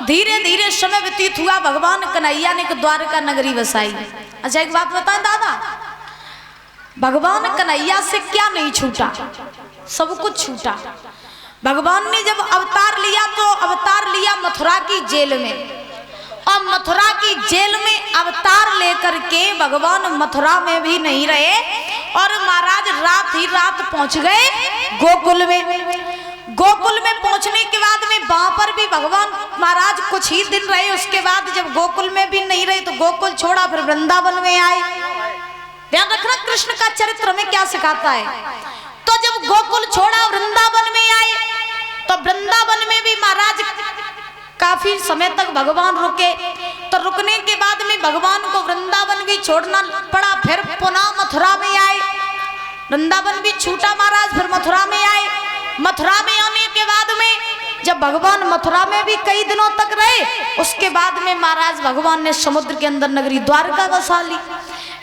धीरे धीरे समय व्यतीत हुआ, भगवान कन्हैया ने द्वारका नगरी बसाई। अच्छा एक बात बताएं दादा, भगवान कन्हैया से क्या नहीं छूटा? सब कुछ छूटा। भगवान ने जब अवतार लिया तो अवतार लिया मथुरा की जेल में, और मथुरा की जेल में अवतार लेकर के भगवान मथुरा में भी नहीं रहे, और महाराज रात ही रात पहुंच गए गोकुल में। गोकुल में पहुंचने के बाद में वहां पर भी भगवान महाराज कुछ ही दिन रहे। उसके बाद जब गोकुल में भी नहीं रहे तो गोकुल छोड़ा, फिर वृंदावन में आए। ध्यान रखना कृष्ण का चरित्र में क्या सिखाता है। तो जब गोकुल छोड़ा वृंदावन में आए, तो वृंदावन में भी महाराज काफी समय तक भगवान रुके। तो रुकने के बाद में भगवान को वृंदावन भी छोड़ना पड़ा, फिर पुनः मथुरा में आए। वृंदावन भी छूटा महाराज, फिर मथुरा में आए। मथुरा में आने के बाद में जब भगवान मथुरा में भी कई दिनों तक रहे, उसके बाद में महाराज भगवान ने समुद्र के अंदर नगरी द्वारका बसा ली।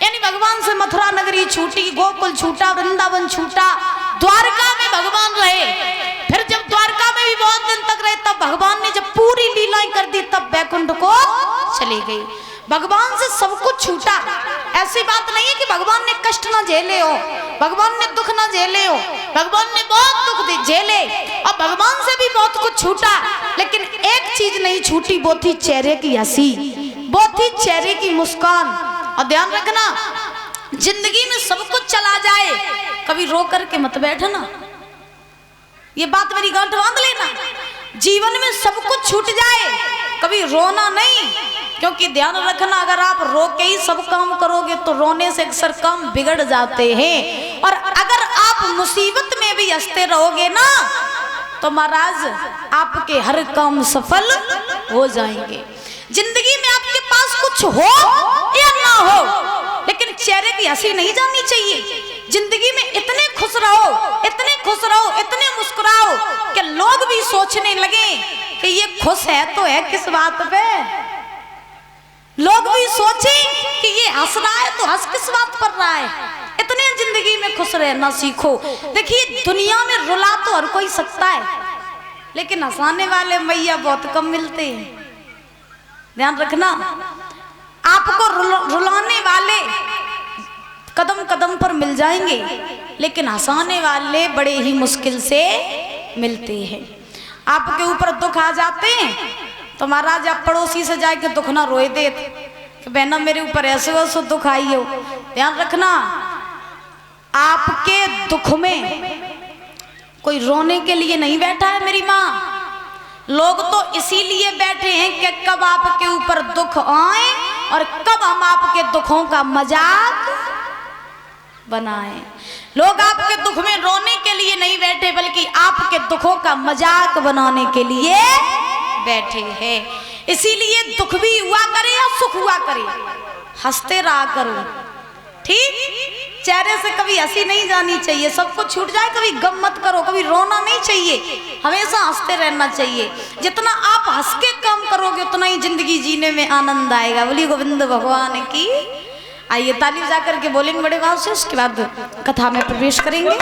यानी भगवान से मथुरा नगरी छूटी, गोकुल छूटा, वृंदावन छूटा, द्वारका में भगवान रहे। फिर जब द्वारका में भी बहुत दिन तक रहे, तब भगवान ने जब पूरी लीलाएं कर दी, तब बैकुंठ को चले गए। भगवान से सब कुछ छूटा। ऐसी बात नहीं है कि भगवान ने कष्ट ना झेले हो, भगवान ने दुख ना झेले हो, भगवान ने बहुत दुख झेले और भगवान से भी बहुत कुछ छूटा, लेकिन एक चीज नहीं छूटी, वो थी चेहरे की हंसी, वो थी चेहरे की मुस्कान। और ध्यान रखना, जिंदगी में सब कुछ चला जाए, कभी रो करके मत बैठना। ये बात मेरी गांठ बांध लेना। जीवन में सब कुछ छूट जाए, कभी रोना नहीं, क्योंकि ध्यान रखना अगर आप रो के ही सब काम करोगे तो रोने से अक्सर काम बिगड़ जाते हैं। और अगर आप मुसीबत में भी हंसते रहोगे ना, तो महाराज आपके हर काम सफल हो जाएंगे। जिंदगी में आपके पास कुछ हो या ना हो, लेकिन चेहरे की हंसी नहीं जानी चाहिए। जिंदगी में इतने खुश रहो, इतने खुश रहो, इतने मुस्कुराओ कि लोग भी सोचने लगे कि ये खुश है तो है किस बात पे। लोग भी सोचे कि ये हंस रहा है तो हंस किस बात पर रहा है। इतने जिंदगी में खुश रहना सीखो। देखिए दुनिया में रुला तो हर कोई सकता है, लेकिन हंसाने वाले मैया बहुत कम मिलते हैं। ध्यान रखना, आपको रुलाने वाले कदम कदम पर मिल जाएंगे, लेकिन हंसाने वाले बड़े ही मुश्किल से मिलते हैं। आपके ऊपर दुख आ जाते हैं तो महाराज आप पड़ोसी से जाके दुख ना रोए दे कि बहना मेरे ऊपर ऐसे वैसे दुख आई हो। ध्यान रखना, आपके दुख में कोई रोने के लिए नहीं बैठा है मेरी माँ। लोग तो इसीलिए बैठे हैं कि कब आपके ऊपर दुख आए और कब हम आपके दुखों का मजाक बनाएं। लोग आपके दुख में रोने के लिए नहीं बैठे, बल्कि आपके दुखों का मजाक बनाने के लिए बैठे हैं। इसीलिए दुख भी हुआ करे या सुख हुआ करे, हंसते रहा करो। ठीक, चेहरे से कभी हंसी नहीं जानी चाहिए। सब कुछ छूट जाए, कभी गम मत करो, कभी रोना नहीं चाहिए, हमेशा हंसते रहना चाहिए। जितना आप हंस के काम करोगे उतना ही जिंदगी जीने में आनंद आएगा। बोलिए गोविंद भगवान की। आइए ताली बजा करके बोलेंगे बड़े भाव से, उसके बाद कथा में प्रवेश करेंगे।